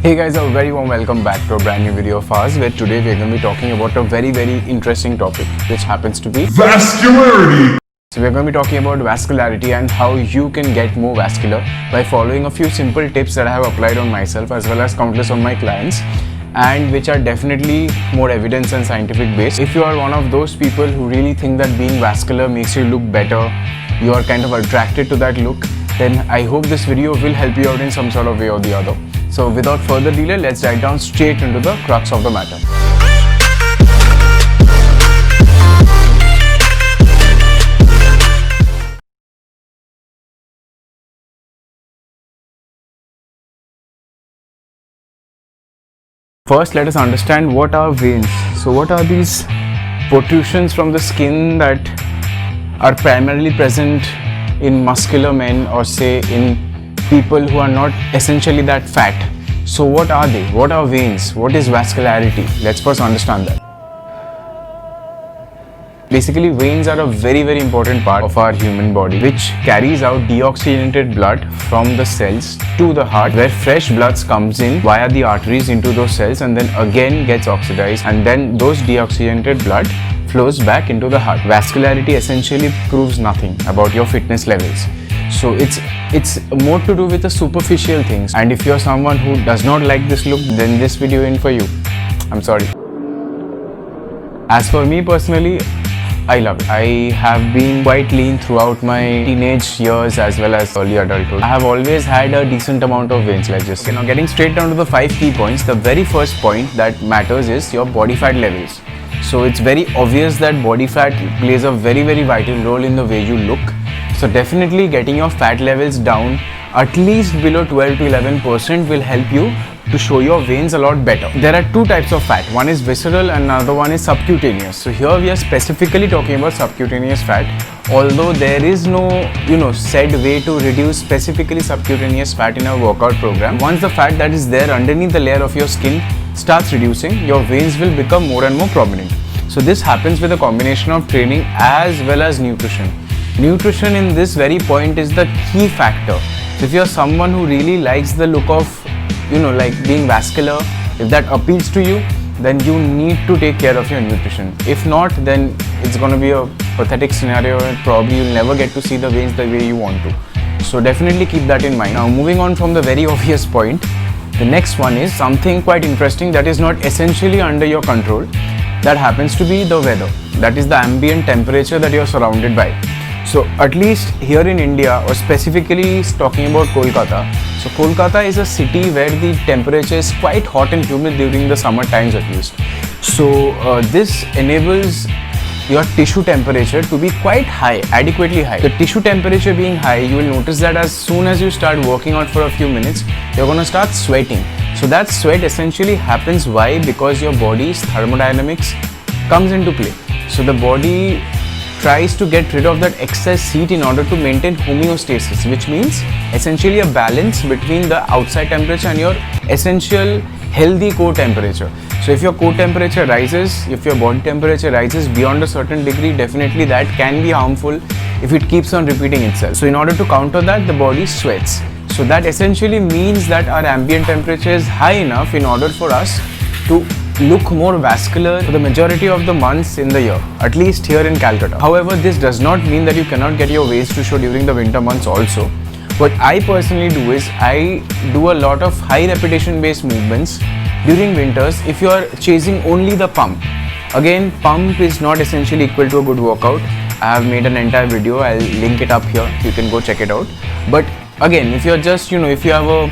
Hey guys, a very warm welcome back to a brand new video of ours, where today we're going to be talking about a very interesting topic, which happens to be vascularity. So we're going to be talking about vascularity and how you can get more vascular by following a few simple tips that I have applied on myself as well as countless of my clients, and which are definitely more evidence and scientific based. If you are one of those people who really think that being vascular makes you look better, you are kind of attracted to that look, then I hope this video will help you out in some sort of way or the other. So without further delay, let's dive down straight into the crux of the matter. First, let us understand what are veins. So what are these protrusions from the skin that are primarily present in muscular men, or say in people who are not essentially that fat? So what are they? What are veins? What is vascularity? Let's first understand that. Basically, veins are a very important part of our human body, which carries out deoxygenated blood from the cells to the heart, where fresh blood comes in via the arteries into those cells and then again gets oxidized, and then those deoxygenated blood flows back into the heart. Vascularity essentially proves nothing about your fitness levels. So it's more to do with the superficial things, and if you're someone who does not like this look, then this video ain't for you. I'm sorry. As for me personally, I love it. I have been quite lean throughout my teenage years as well as early adulthood. I have always had a decent amount of veins like this. Okay, now getting straight down to the 5 key points, the very first point that matters is your body fat levels. So it's very obvious that body fat plays a very vital role in the way you look. So definitely getting your fat levels down at least below 12 to 11% will help you to show your veins a lot better. There are two types of fat. One is visceral and another one is subcutaneous. So here we are specifically talking about subcutaneous fat, although there is no said way to reduce specifically subcutaneous fat in a workout program. Once the fat that is there underneath the layer of your skin starts reducing, your veins will become more and more prominent. So this happens with a combination of training as well as nutrition. Nutrition in this very point is the key factor. So if you're someone who really likes the look of like being vascular, if that appeals to you, then you need to take care of your nutrition. If not, then it's going to be a pathetic scenario and probably you'll never get to see the veins the way you want to. So definitely keep that in mind. Now moving on from the very obvious point, the next one is something quite interesting that is not essentially under your control. That happens to be the weather. That is the ambient temperature that you're surrounded by. So at least here in India, or specifically talking about Kolkata, so Kolkata is a city where the temperature is quite hot and humid during the summer times at least. So this enables your tissue temperature to be quite high, adequately high. The tissue temperature being high, you will notice that as soon as you start working out for a few minutes, you're going to start sweating. So that sweat essentially happens. Why? Because your body's thermodynamics comes into play. So the body tries to get rid of that excess heat in order to maintain homeostasis, which means essentially a balance between the outside temperature and your essential healthy core temperature. So if your core temperature rises, if your body temperature rises beyond a certain degree, definitely that can be harmful if it keeps on repeating itself. So in order to counter that, the body sweats. So that essentially means that our ambient temperature is high enough in order for us to look more vascular for the majority of the months in the year, at least here in Calcutta. However, this does not mean that you cannot get your waist to show during the winter months also. What I personally do is I do a lot of high repetition based movements during winters if you are chasing only the pump. Again, pump is not essentially equal to a good workout. I have made an entire video, I'll link it up here, you can go check it out. But again, if you're just, if you have a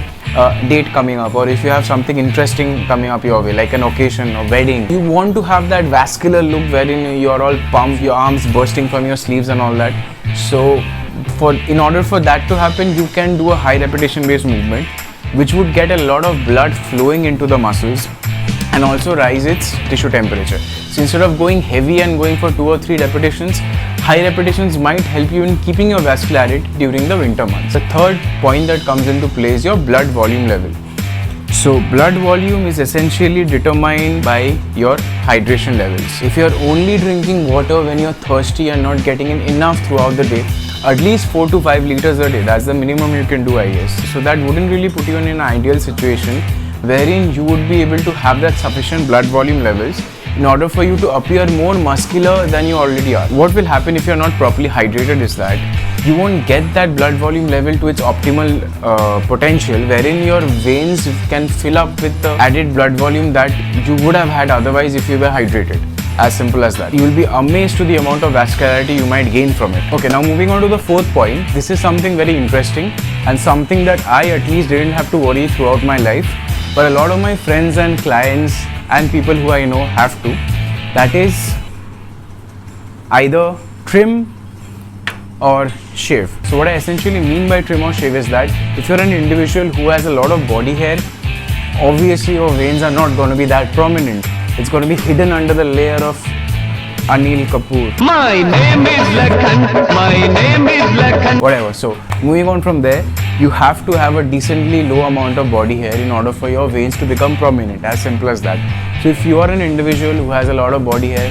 date coming up, or if you have something interesting coming up your way, like an occasion or wedding, you want to have that vascular look wherein you're all pumped, your arms bursting from your sleeves and all that. So in order for that to happen, you can do a high repetition based movement, which would get a lot of blood flowing into the muscles and also rise its tissue temperature. So instead of going heavy and going for 2 or 3 repetitions, high repetitions might help you in keeping your vascularity during the winter months. The third point that comes into play is your blood volume level. So blood volume is essentially determined by your hydration levels. If you're only drinking water when you're thirsty and not getting in enough throughout the day, at least 4 to 5 liters a day, that's the minimum you can do, I guess. So that wouldn't really put you in an ideal situation wherein you would be able to have that sufficient blood volume levels in order for you to appear more muscular than you already are. What will happen if you're not properly hydrated is that you won't get that blood volume level to its optimal potential, wherein your veins can fill up with the added blood volume that you would have had otherwise if you were hydrated. As simple as that. You will be amazed to the amount of vascularity you might gain from it. Okay, now moving on to the fourth point. This is something very interesting and something that I at least didn't have to worry throughout my life, but a lot of my friends and clients and people who I know have to. That is either trim or shave. So what I essentially mean by trim or shave is that if you're an individual who has a lot of body hair, obviously your veins are not going to be that prominent. It's going to be hidden under the layer of Anil Kapoor. My name is Lakhan. My name is Lakhan. Whatever. So moving on from there, you have to have a decently low amount of body hair in order for your veins to become prominent. As simple as that. So if you are an individual who has a lot of body hair,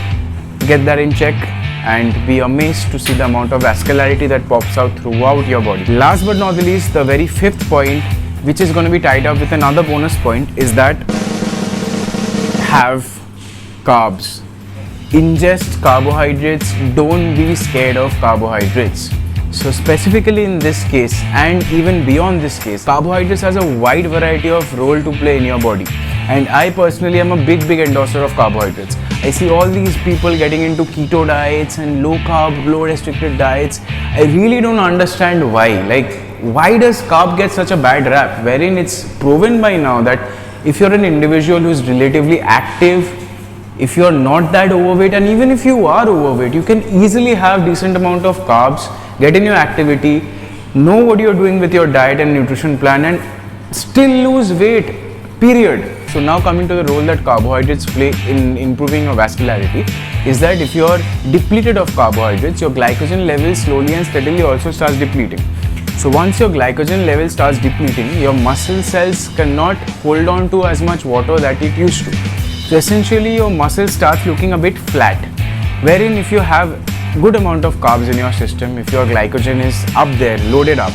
get that in check and be amazed to see the amount of vascularity that pops out throughout your body. Last but not the least, the very fifth point, which is going to be tied up with another bonus point, is that have carbs. Ingest carbohydrates. Don't be scared of carbohydrates. So specifically in this case and even beyond this case, carbohydrates has a wide variety of role to play in your body. And I personally am a big endorser of carbohydrates. I see all these people getting into keto diets and low carb, low restricted diets. I really don't understand why. Like, why does carb get such a bad rap? Wherein it's proven by now that if you're an individual who's relatively active, if you're not that overweight, and even if you are overweight, you can easily have decent amount of carbs, get in your activity, know what you're doing with your diet and nutrition plan, and still lose weight, period. So now coming to the role that carbohydrates play in improving your vascularity is that if you're depleted of carbohydrates, your glycogen level slowly and steadily also starts depleting. So once your glycogen level starts depleting, your muscle cells cannot hold on to as much water that it used to. So essentially your muscle starts looking a bit flat, wherein if you have good amount of carbs in your system, if your glycogen is up there, loaded up,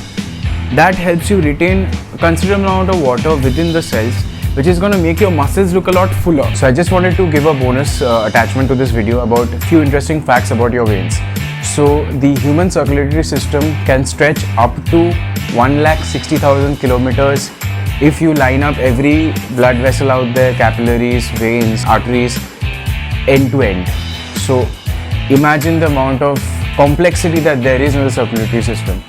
that helps you retain a considerable amount of water within the cells, which is going to make your muscles look a lot fuller. So I just wanted to give a bonus attachment to this video about a few interesting facts about your veins. So the human circulatory system can stretch up to 160,000 kilometers if you line up every blood vessel out there, capillaries, veins, arteries, end to end. So imagine the amount of complexity that there is in the circulatory system.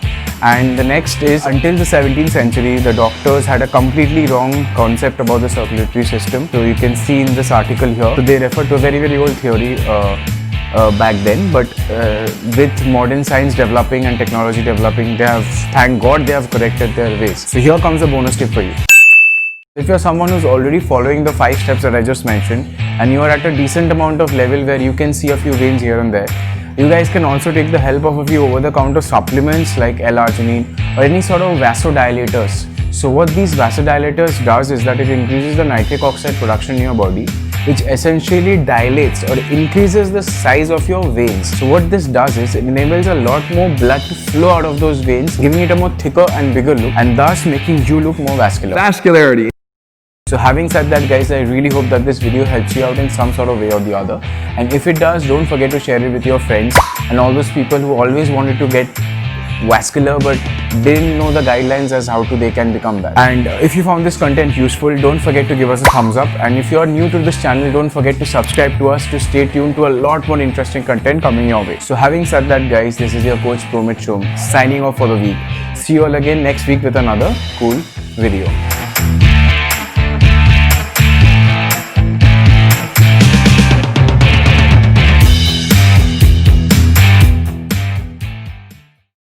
And the next is, until the 17th century, the doctors had a completely wrong concept about the circulatory system. So you can see in this article here, so they refer to a very old theory back then, but with modern science developing and technology developing, they have, thank God, they have corrected their ways. So here comes a bonus tip for you. If you're someone who's already following the 5 steps that I just mentioned, and you are at a decent amount of level where you can see a few veins here and there, you guys can also take the help of a few over-the-counter supplements like L-arginine or any sort of vasodilators. So what these vasodilators does is that it increases the nitric oxide production in your body, which essentially dilates or increases the size of your veins. So what this does is it enables a lot more blood to flow out of those veins, giving it a more thicker and bigger look, and thus making you look more vascular. Vascularity. So having said that, guys, I really hope that this video helps you out in some sort of way or the other. And if it does, don't forget to share it with your friends and all those people who always wanted to get vascular but didn't know the guidelines as how they can become that. And if you found this content useful, don't forget to give us a thumbs up. And if you are new to this channel, don't forget to subscribe to us to stay tuned to a lot more interesting content coming your way. So having said that, guys, this is your coach Promit Shom signing off for the week. See you all again next week with another cool video.